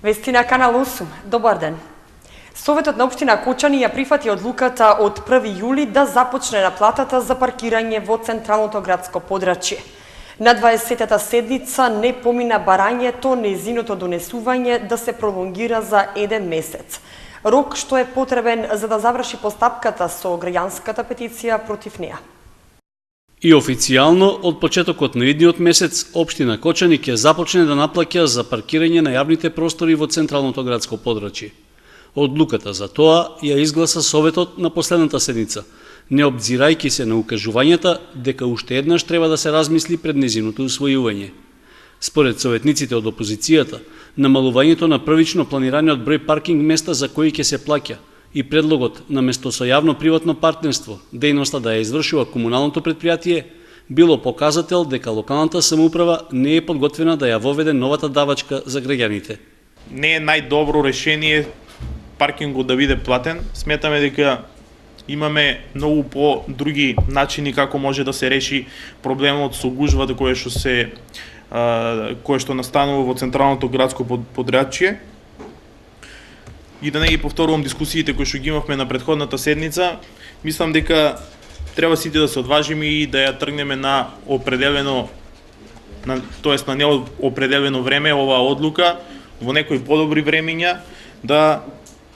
Вести на Канал 8. Добар ден. Советот на општина Кочани ја прифати одлуката од 1 јули да започне наплатата за паркирање во централното градско подрачје. На 20-та седница не помина барањето, нејзиното донесување да се пролонгира за 1 месец. Рок што е потребен за да заврши постапката со граѓанската петиција против неа. И официјално, од почетокот на идниот месец, општина Кочани ќе започне да наплаќа за паркирање на јавните простори во централното градско подрачје. Одлуката за тоа ја изгласа Советот на последната седница, не обзирајќи се на укажувањата дека уште еднаш треба да се размисли пред нејзиното усвојување. Според советниците од опозицијата, намалувањето на првично планираниот број паркинг места за кои ќе се плаќа и предлогот на место со јавно-приватно партнерство, дејноста да ја извршува комуналното предпријатие, било показател дека локалната самоуправа не е подготвена да ја воведе новата давачка за граѓаните. Не е најдобро решение паркингот да биде платен. Сметаме дека имаме многу по други начини како може да се реши проблемот со гужвата кое што настанува во централното градско подрачје. И да не ги повторувам дискусиите кои што ги имавме на претходната седница, мислам дека треба сите да се одважиме и да ја тргнеме на определено, на неопределено време оваа одлука, во некои подобри времиња, да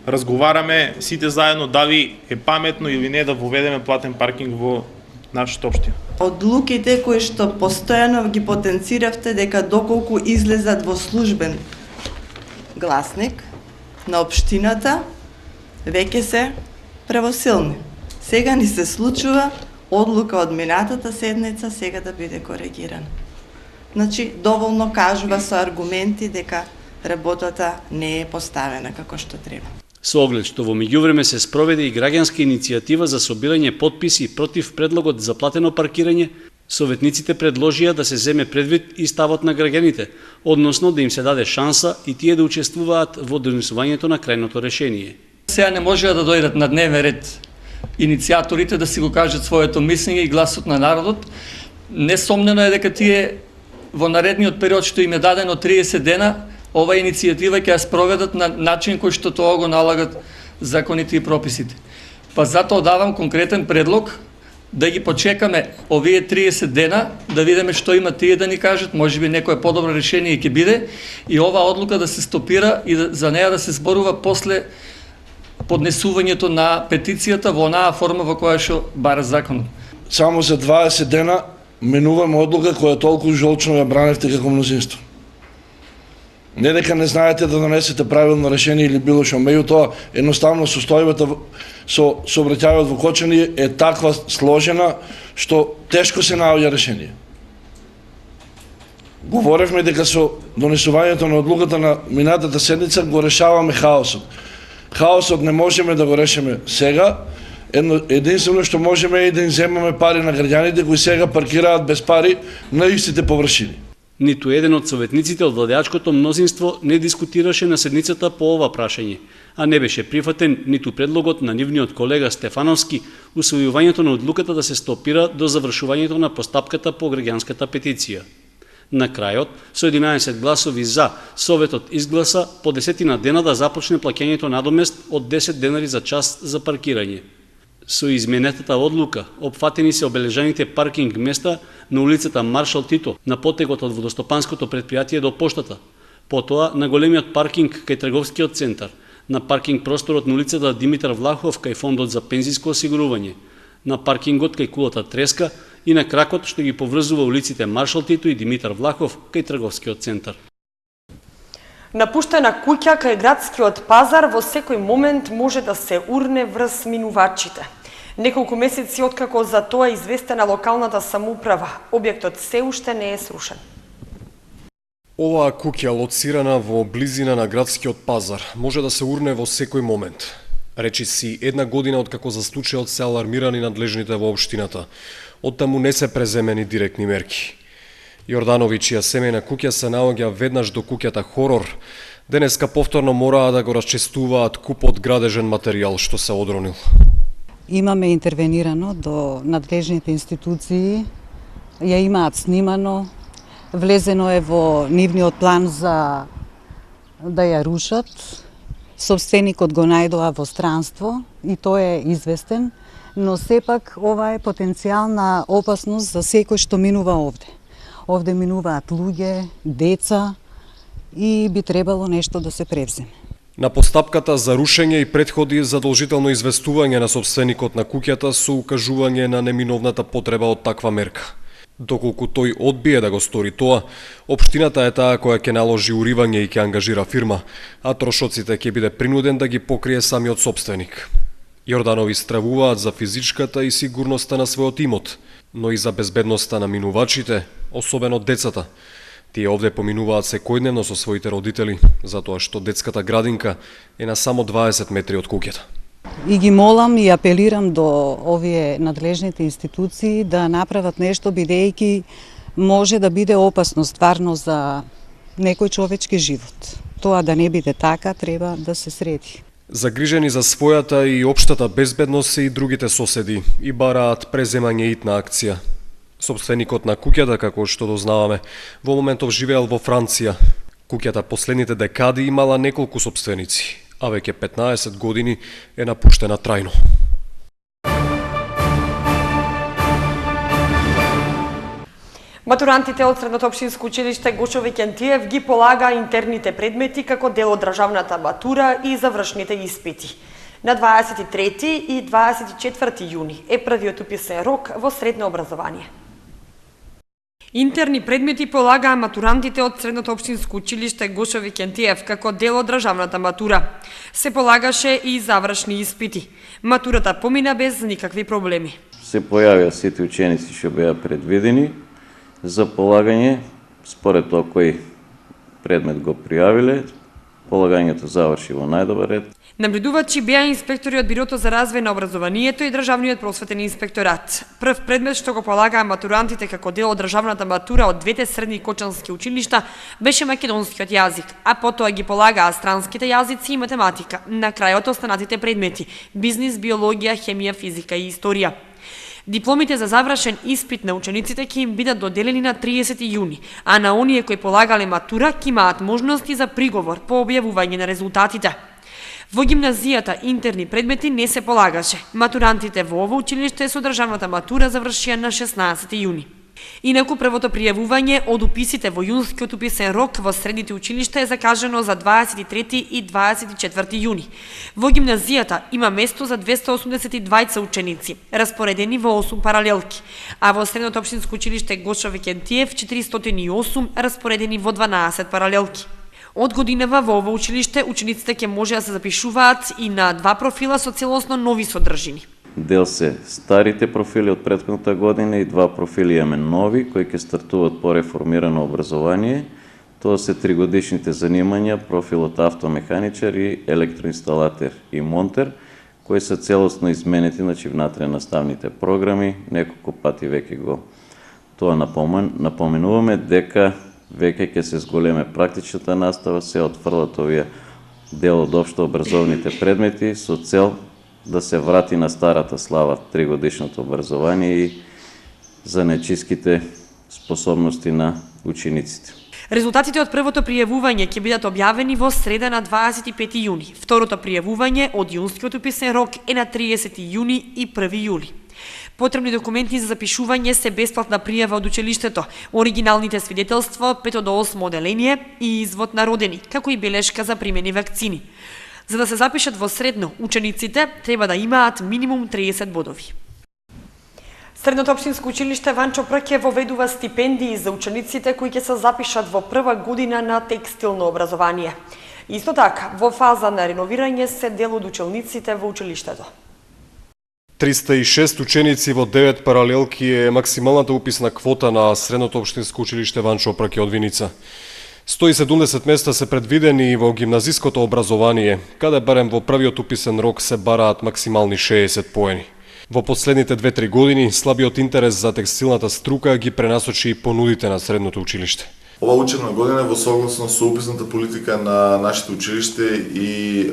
разговараме сите заедно дали е паметно или не да воведеме платен паркинг во нашата општина. Одлуките кои што постојано ги потенциравте дека доколку излезат во службен гласник на општината, веќе се превосилни. Сега ни се случува одлука од минатата седница сега да биде коригирана. Значи, доволно кажува со аргументи дека работата не е поставена како што треба. Со оглед што во меѓувреме се спроведе и граѓанска иницијатива за собирање потписи против предлогот за платено паркирање, советниците предложија да се земе предвид и ставот на граѓаните, односно да им се даде шанса и тие да учествуваат во донесувањето на крајното решение. Сега не можеа да дојдат на дневен ред иницијаторите да си го кажат своето мислење и гласот на народот. Несомнено е дека тие во наредниот период што им е дадено 30 дена, ова иницијатива ќе ја спроведат на начин кој што тоа го налагат законите и прописите. Па затоа давам конкретен предлог да ги почекаме овие 30 дена, да видиме што има тие да ни кажат, можеби некое подобро решение ќе биде и оваа одлука да се стопира и за неја да се зборува после поднесувањето на петицијата во онаа форма во која што бара законот. Само за 20 дена менуваме одлука која толку жолчно ја браневте како мнозинство. Не дека не знаете да донесете правилно решение или било што, меѓутоа едноставно состојбата со сообраќајот во Кочани е таква сложена што тешко се наоѓа решение. Говоревме дека со донесувањето на одлуката на минатата седница го решаваме хаосот. Хаосот не можеме да го решиме сега. Единствено што можеме е да им земаме пари на граѓаните кои сега паркираат без пари на истите површини. Ниту еден од советниците од владеачкото мнозинство не дискутираше на седницата по ова прашање, а не беше прифатен ниту предлогот на нивниот колега Стефановски усвојувањето на одлуката да се стопира до завршувањето на постапката по граѓанската петиција. На крајот, со 11 гласови за, Советот изгласа по 10 дена да започне плаќањето надомест од 10 денари за час за паркирање. Со изменетата одлука, опфатени се обележаните паркинг места на улицата Маршал Тито, на потегот од водостопанското предпријатие до поштата, потоа на големиот паркинг кај трговскиот центар, на паркинг просторот на улицата Димитар Влахов кај фондот за пензиско осигурување, на паркингот кај кулата Треска и на кракот што ги поврзува улиците Маршал Тито и Димитар Влахов кај трговскиот центар. Напуштена куќа кај градскиот пазар во секој момент може да се урне врз минувачите. Неколку месеци откако за тоа известена локалната самоуправа, објектот се уште не е срушен. Оваа куќа, лоцирана во близина на градскиот пазар, може да се урне во секој момент. Речи си, 1 година откако за случајот се алармирани надлежните во општината. Оттаму не се преземени директни мерки. Јорданови, чија семејна куќа се наоѓа веднаш до куќата Хорор, денеска повторно мораа да го расчистуваат купот градежен материјал што се одронил. Имаме интервенирано до надлежните институции, ја имаат снимано, влезено е во нивниот план за да ја рушат. Собственикот го најдоа во странство и тој е известен, но сепак ова е потенцијална опасност за секој што минува овде. Овде минуваат луѓе, деца и би требало нешто да се превземе. На постапката за рушење и претходи задолжително известување на собственикот на куќата со укажување на неминовната потреба од таква мерка. Доколку тој одбие да го стори тоа, општината е таа која ќе наложи уривање и ќе ангажира фирма, а трошоците ќе биде принуден да ги покрие самиот собственик. Јорданови стравуваат за физичката и сигурноста на својот имот, но и за безбедноста на минувачите, особено децата. Тие овде поминуваат секојдневно со своите родители, затоа што детската градинка е на само 20 метри од куќата. И ги молам и апелирам до овие надлежните институции да направат нешто, бидејќи може да биде опасно стварно за некој човечки живот. Тоа да не биде така, треба да се среди. Загрижени за својата и општата безбедност се и другите соседи и бараат преземање итна акција. Собственикот на куќата, како што дознаваме, во моментов живеел во Франција. Куќата последните декади имала неколку собственици, а веќе 15 години е напуштена трајно. Матурантите од Средното општинско училиште Гошо Викентиев ги полага интерните предмети како дел од државната матура и завршните испити. На 23 и 24 јуни е првиот уписен рок во средно образование. Интерни предмети полагаа матурантите од Средното општинско училиште Гошо Викентиев како дел од државната матура. Се полагаше и завршни испити. Матурата помина без никакви проблеми. Се појавија сите ученици што беа предвидени за полагање, според тоа кој предмет го пријавиле, полагањето заврши во најдобар ред. Наблюдувачи беа инспектори од Бирото за развој на образованието и Државниот просветен инспекторат. Прв предмет што го полагаа матурантите како дел од државната матура од двете средни кочански училишта беше македонскиот јазик, а потоа ги полагаа странските јазици и математика. На крајот останатите предмети – бизнис, биологија, хемија, физика и историја. Дипломите за завршен испит на учениците ќе им бидат доделени на 30 јуни, а на оние кои полагале матура ќе имаат можности за приговор по објавување на резултатите. Во гимназијата интерни предмети не се полагаше. Матурантите во ово училиште со државната матура завршија на 16 јуни. Инаку првото пријавување од уписите во јунскиот уписен рок во средните училишта е закажано за 23 и 24 јуни. Во гимназијата има место за 282 ученици, распоредени во 8 паралелки, а во Средното општинско училиште Гошо Викентиев 408 распоредени во 12 паралелки. Од годинава во ово училиште учениците ќе може да се запишуваат и на два профила со целосно нови содржини. Дел се старите профили од претходната година и два профили имаме нови, кои ќе стартуваат по реформирано образование. Тоа се тригодишните занимања, профилот автомеханичар и електроинсталатер и монтер, кои се целосно изменети внатре наставните програми, неколку пати веќе го тоа напоменуваме, дека веќе ќе се зголеме практичната настава, се отфрлат овие дел од општо образовните предмети со цел да се врати на старата слава тригодишното образование и за нечиските способности на учениците. Резултатите од првото пријавување ќе бидат објавени во среда на 25 јуни. Второто пријавување од јунскиот уписен рок е на 30 јуни и 1 јули. Потребни документи за запишување се бесплатна пријава од училиштето, оригиналните свидетелства, 5 до 8 оделение и извод на родени, како и белешка за примени вакцини. За да се запишат во средно, учениците треба да имаат минимум 30 бодови. Средното општинско училиште Ванчо Прке воведува стипендии за учениците кои ќе се запишат во прва година на текстилно образование. Исто така, во фаза на реновирање се дел од учениците во училиштето. 306 ученици во 9 паралелки е максималната уписна квота на Средното општинско училиште Ванчо Прке од Виница. 170 места се предвидени и во гимназиското образование, каде барем во првиот уписен рок се бараат максимални 60 поени. Во последните 2-3 години слабиот интерес за текстилната струка ги пренасочи и понудите на средното училиште. Ова учебна година во согласно со уписната политика на нашето училиште и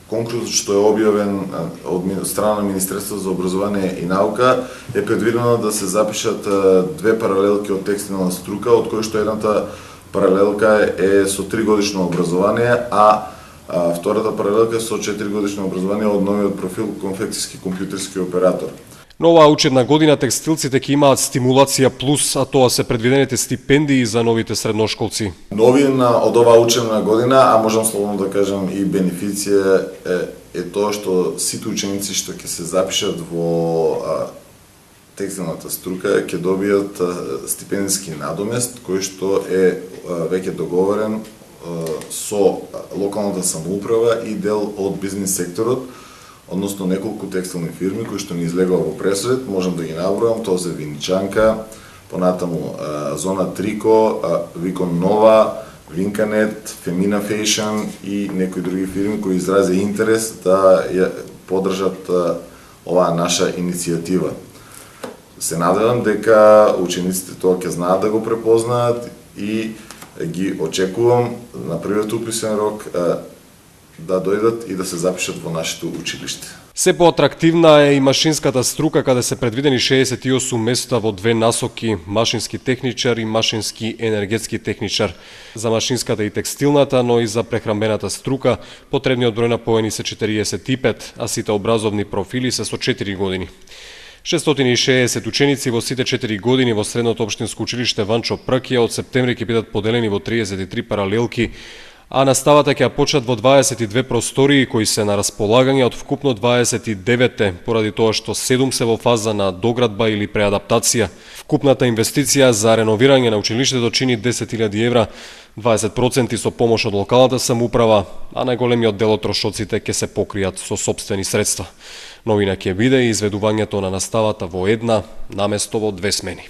конкурсот што е објавен од страна на Министерството за образование и наука е предвидено да се запишат две паралелки од текстилна струка, од кои што едната паралелка е со 3-годишно образование, а втората паралелка со 4-годишно образование од новиот профил конфекцијски компјутерски оператор. Но оваа учебна година текстилците ќе имаат стимулација плюс, а тоа се предвидените стипендии за новите средношколци. Новина од оваа учебна година, а можам слободно да кажам и бенефиција е тоа што сите ученици што ќе се запишат во текстилната струка ќе добијат стипендиски надомест кој што е веќе договорен со локалната самоуправа и дел од бизнис секторот, односно неколку текстилни фирми кои што ни излегува во пресред, можам да ги набројам, тоа се Виничанка, понатаму Зона Трико, Викон Нова, Винканет, Фемина Фейшн и некои други фирми кои изрази интерес да ја поддржат оваа наша иницијатива. Се надевам дека учениците тоа ќе знаат да го препознаат и ги очекувам на првиот уписен рок да дојдат и да се запишат во нашето училиште. Се поатрактивна е и машинската струка, каде се предвидени 68 места во две насоки: машински техничар и машински енергетски техничар. За машинската и текстилната, но и за прехрамбената струка, потребниот број на поени се 45, а сите образовни профили се со 4 години. 660 ученици во сите 4 години во Средното општинско училиште Ванчо Пракија од септември ќе бидат поделени во 33 паралелки, а наставата ќе почнат во 22 простории кои се на располагање од вкупно 29, поради тоа што 7 се во фаза на доградба или преадаптација. Вкупната инвестиција за реновирање на училиштето чини 10.000 евра, 20% со помош од локалната самоуправа, а најголемиот дел од трошоците ќе се покријат со сопствени средства. Новина ќе биде и изведувањето на наставата во една наместо во 2 смени.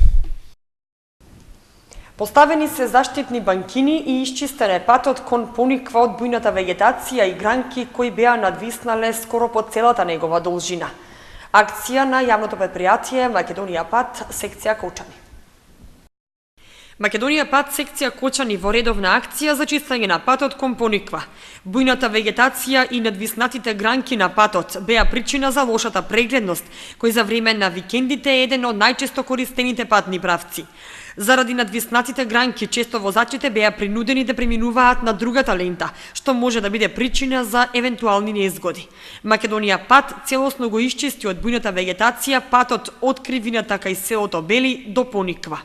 Поставени се заштитни банкини и исчистен е патот кон пониква од бујната вегетација и гранки кои беа надвиснале скоро по целата негова должина. Акција на јавното предпријатие Македонија Пат, секција Кочани. Македонија Пат, секција Кочани во редовна акција за чистење на патот кон пониква. Бујната вегетација и надвиснатите гранки на патот беа причина за лошата прегледност, кој за време на викендите е еден од најчесто користените патни правци. Заради надвиснатите гранки, често возачите беа принудени да преминуваат на другата лента, што може да биде причина за евентуални незгоди. Македонија Пат целосно го исчисти од бујната вегетација патот од кривината кај селото Бели до Пониква.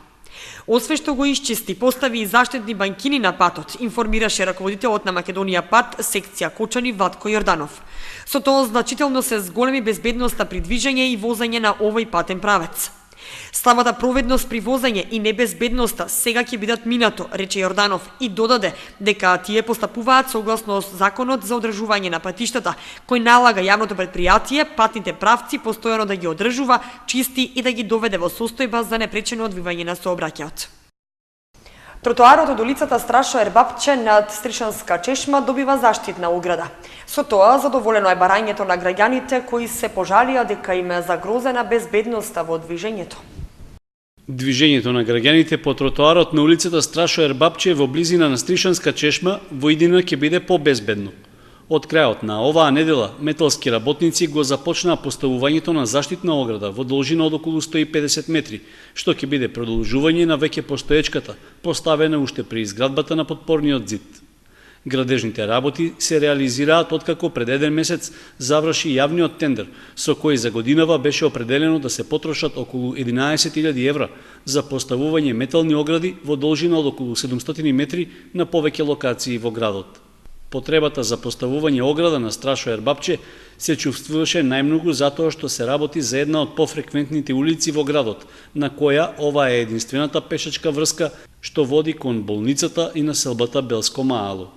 Освен што го исчисти, постави и заштитни банкини на патот, информираше раководителот на Македонија Пат, секција Кочани Владко Јорданов. Со тоа значително се зголеми безбедноста при движење и возење на овој патен правец. Слабата проведност при возење и небезбедноста сега ќе бидат минато, рече Јорданов и додаде дека тие постапуваат согласно законот за одржување на патиштата, кој налага јавното предпријатие патните правци постојано да ги одржува, чисти и да ги доведе во состојба за непречено одвивање на сообраќајот. Тротоарот од улицата Страшо Ербапче над Стришанска чешма добива заштитна ограда. Со тоа задоволено е барањето на граѓаните кои се пожалија дека им е загрозена безбедноста во движењето. Движењето на граѓаните по тротоарот на улицата Страшо Ербапче во близина на Стришанска чешма во иднина ќе биде побезбедно. Од крајот на оваа недела, металски работници го започнаа поставувањето на заштитна ограда во должина од околу 150 метри, што ќе биде продолжување на веќе постоечката, поставена уште при изградбата на подпорниот зид. Градежните работи се реализираат откако пред еден месец заврши јавниот тендер, со кој за годинава беше определено да се потрошат околу 11.000 евра за поставување метални огради во должина од околу 700 метри на повеќе локации во градот. Потребата за поставување ограда на Страшо Ербапче се чувствуваше најмногу затоа што се работи за една од пофреквентните улици во градот, на која ова е единствената пешачка врска што води кон болницата и населбата Белско Маало.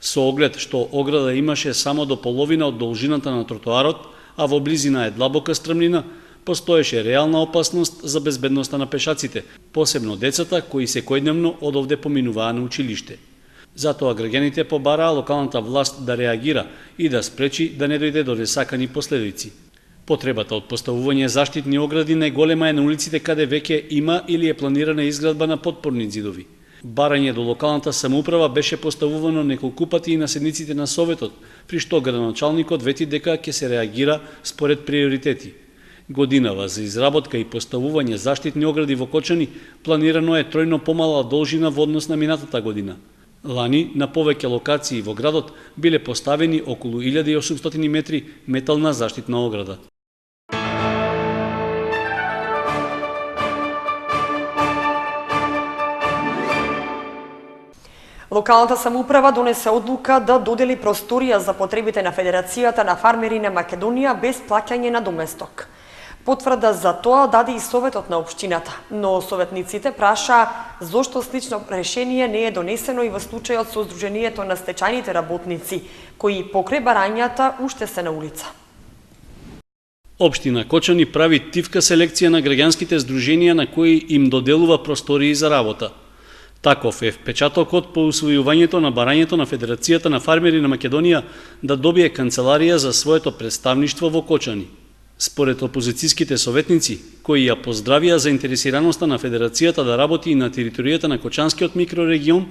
Со оглед што ограда имаше само до половина од должината на тротоарот, а во близина е длабока стрмнина, постоеше реална опасност за безбедноста на пешаците, посебно децата кои секојдневно од овде поминуваа на училиште. Затоа граѓаните побараа локалната власт да реагира и да спречи да не дојде до несакани последици. Потребата од поставување заштитни огради најголема е на улиците каде веќе има или е планирана изградба на подпорни зидови. Барање до локалната самоуправа беше поставувано неколку пати и на седниците на Советот, при што градоначалникот вети дека ќе се реагира според приоритети. Годинава за изработка и поставување заштитни огради во Кочани планирано е тројно помала должина во однос на минатата година. Лани на повеќе локации во градот биле поставени околу 1800 метри метална заштитна ограда. Локалната самоуправа донесе одлука да додели просторија за потребите на Федерацијата на фармери на Македонија без плаќање на доместок. Потврда за тоа даде и Советот на општината, но советниците прашаа зошто слично решение не е донесено и во случајот со Сдруженијето на стечајните работници, кои покрај барањата уште се на улица. Општина Кочани прави тивка селекција на граѓанските здруженија на кои им доделува простории за работа. Таков е впечатокот по усвојувањето на барањето на Федерацијата на фармери на Македонија да добие канцеларија за своето представништво во Кочани. Според опозицијските советници, кои ја поздравија заинтересираноста на Федерацијата да работи и на територијата на Кочанскиот микрорегион,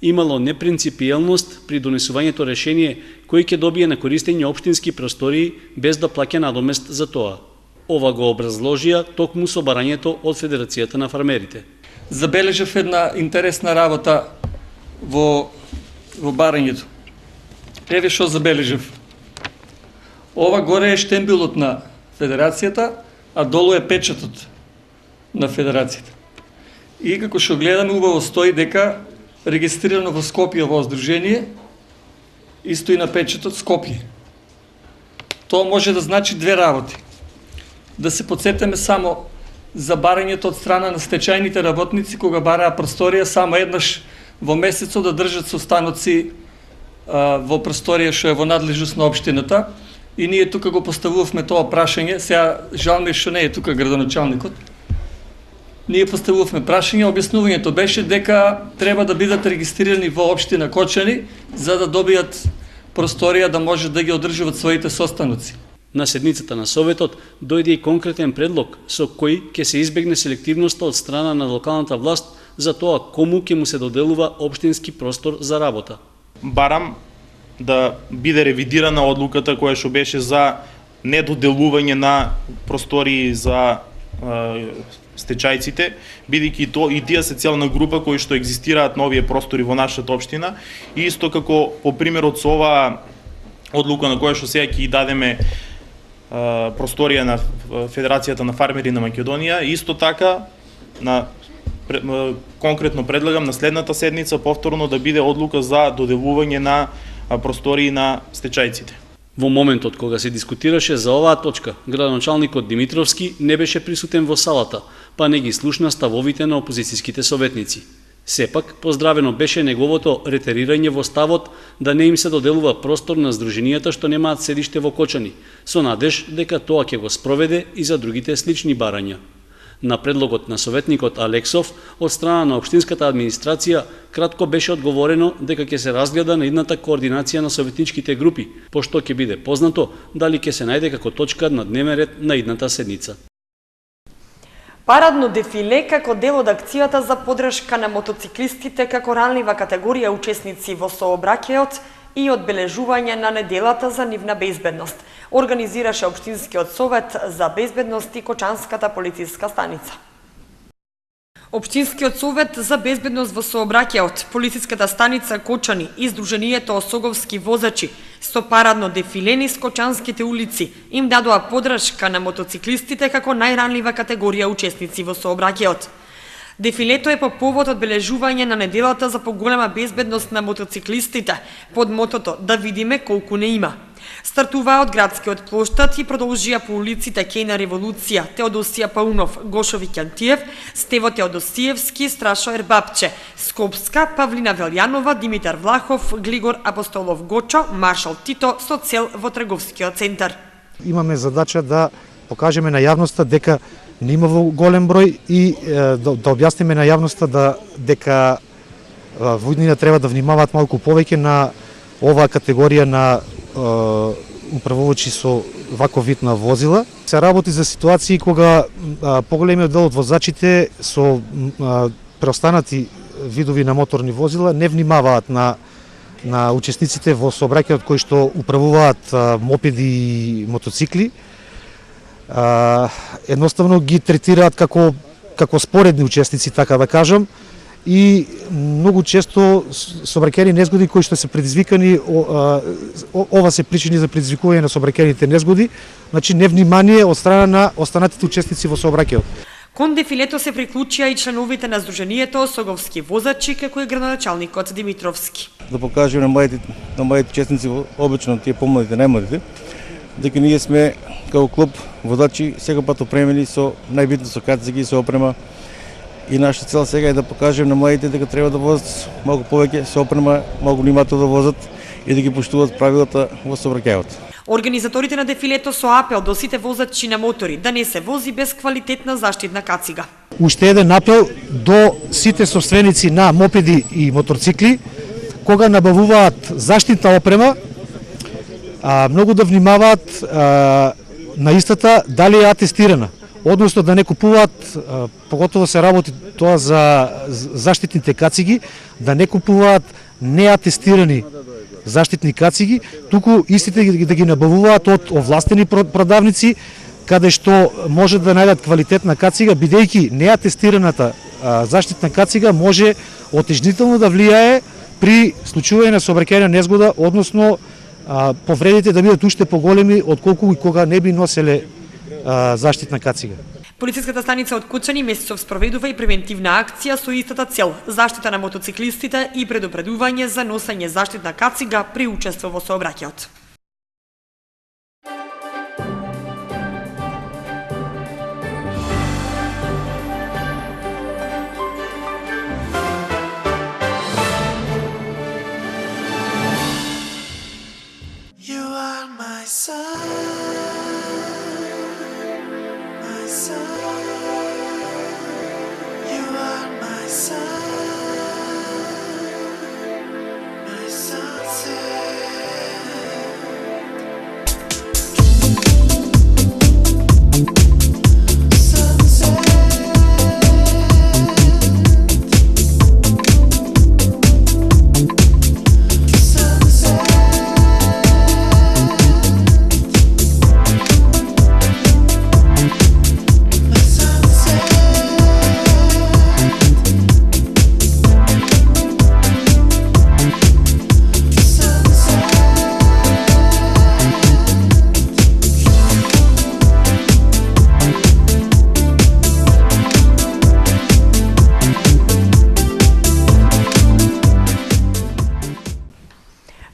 имало непринципиелност при донесувањето решение кој ќе добие на користење општински простории без да плаќа надомест за тоа. Ова го образложија токму со барањето од Федерацијата на фармерите. Забележав една интересна работа во барањето. Еве што забележав. Ова горе е штембилот на Федерацијата, а долу е печатот на Федерацијата. И како што гледаме, убаво стои дека регистрирано во Скопје во здружение и стои на печатот Скопје. Тоа може да значи две работи. Да се подсетиме само за барањето од страна на стечајните работници, кога бараа просторија само еднаш во месецот да држат состаноци во просторија што е во надлежност на општината. И ние тука го поставувавме тоа прашање, сега жал ми што не е тука градоначалникот. Ние поставувавме прашање, објаснувањето беше дека треба да бидат регистрирани во општина Кочани за да добијат просторија да може да ги одржуваат своите состаноци. На седницата на Советот дојде и конкретен предлог со кој ќе се избегне селективноста од страна на локалната власт за тоа кому ќе му се доделува општински простор за работа. Барам да биде ревидирана одлуката која што беше за недоделување на простории за стечајците, бидејќи и тие се целна група кои што екзистираат новие простори во нашата општина и исто како по примерот со оваа одлука на која што сега ќе дадеме просторија на Федерацијата на фармери на Македонија, исто така конкретно предлагам на следната седница повторно да биде одлука за доделување на простории на стечајците. Во моментот кога се дискутираше за оваа точка, градоначалникот Димитровски не беше присутен во салата, па не ги слушна ставовите на опозицијските советници. Сепак, поздравено беше неговото ретерирање во ставот да не им се доделува простор на здруженијата што немаат седиште во Кочани, со надеж дека тоа ќе го спроведе и за другите слични барања. На предлогот на советникот Алексов од страна на општинската администрација кратко беше одговорено дека ќе се разгледа на идната координација на советничките групи, пошто ќе биде познато дали ќе се најде како точка на дневен ред на идната седница. Парадно дефиле како дел од акцијата за поддршка на мотоциклистите како ранлива категорија учесници во сообраќајот и одбележување на неделата за нивна безбедност, организираше Општинскиот совет за безбедност и Кочанската полициска станица. Општинскиот совет за безбедност во сообраќајот, полициската станица Кочани и Сдруженијето Осоговски возачи со парадно дефиле низ Кочанските улици им дадоа поддршка на мотоциклистите како најранлива категорија учесници во сообраќајот. Дефилето е по повод одбележување на неделата за поголема безбедност на мотоциклистите под мотото "Да видиме колку не има". Стартуваа од градскиот плоштад и продолжија по улиците Кејна Револуција, Теодосија Паунов, Гошовиќ Антиев, Стево Теодосиевски, Страшо Ербапче, Скопска, Павлина Велјанова, Димитар Влахов, Глигор Апостолов Гочо, Маршал Тито со цел во трговскиот центар. Имаме задача да покажеме на јавноста дека не има во голем број и да објасниме на јавноста дека војнина треба да внимаваат малку повеќе на оваа категорија на управувачи со ваков вид на возила. Се работи за ситуации кога поголемиот дел од возачите со преостанати видови на моторни возила не внимаваат на учесниците во сообраќајот кои што управуваат мопеди и мотоцикли. едноставно ги третираат како споредни учесници, така да кажам, и многу често сообраќајни незгоди кои што се предизвикани, ова се причини за предизвикување на сообраќајните незгоди, значи невнимание од страна на останатите учесници во сообраќајот. Кон дефилето се приклучија и членовите на Сдруженијето Соговски возачи, како и градоначалникот Димитровски. Да покажеме на младите учесници, обично тие помладите, најмладите, дека ние сме како клуб водачи секој пат опремени со најбитно со кациги и со опрема. И наша цел сега е да покажеме на младите дека треба да возат малку повеќе со опрема, малку внимателно да возат и да ги поштуваат правилата во сообраќајот. Организаторите на дефилето со апел до сите возачи на мотори да не се вози без квалитетна заштитна кацига. Уште еден апел до сите собственици на мопеди и моторцикли, кога набавуваат заштитна опрема, многу да внимаваат на истата дали е атестирана, односно да не купуваат, поготово се работи тоа за заштитните кациги, да не купуваат неатестирани заштитни кациги, туку истите да ги набавуваат од овластени продавници, каде што може да најдат квалитетна кацига, бидејќи неатестираната заштитна кацига може отежнително да влијае при случување на сообраќајна незгода, односно повредите да бидат уште поголеми отколку и кога не би носеле заштитна кацига. Полициската станица од Кучани месецов спроведува и превентивна акција со истата цел – заштита на мотоциклистите и предупредување за носење заштитна кацига при учество во сообраќајот. You are my sun.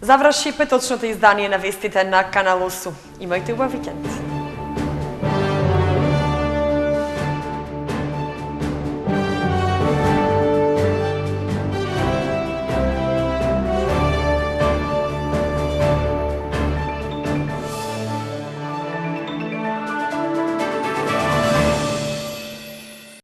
Заврши петочното издание на вестите на Канал 8. Имајте убав викенд.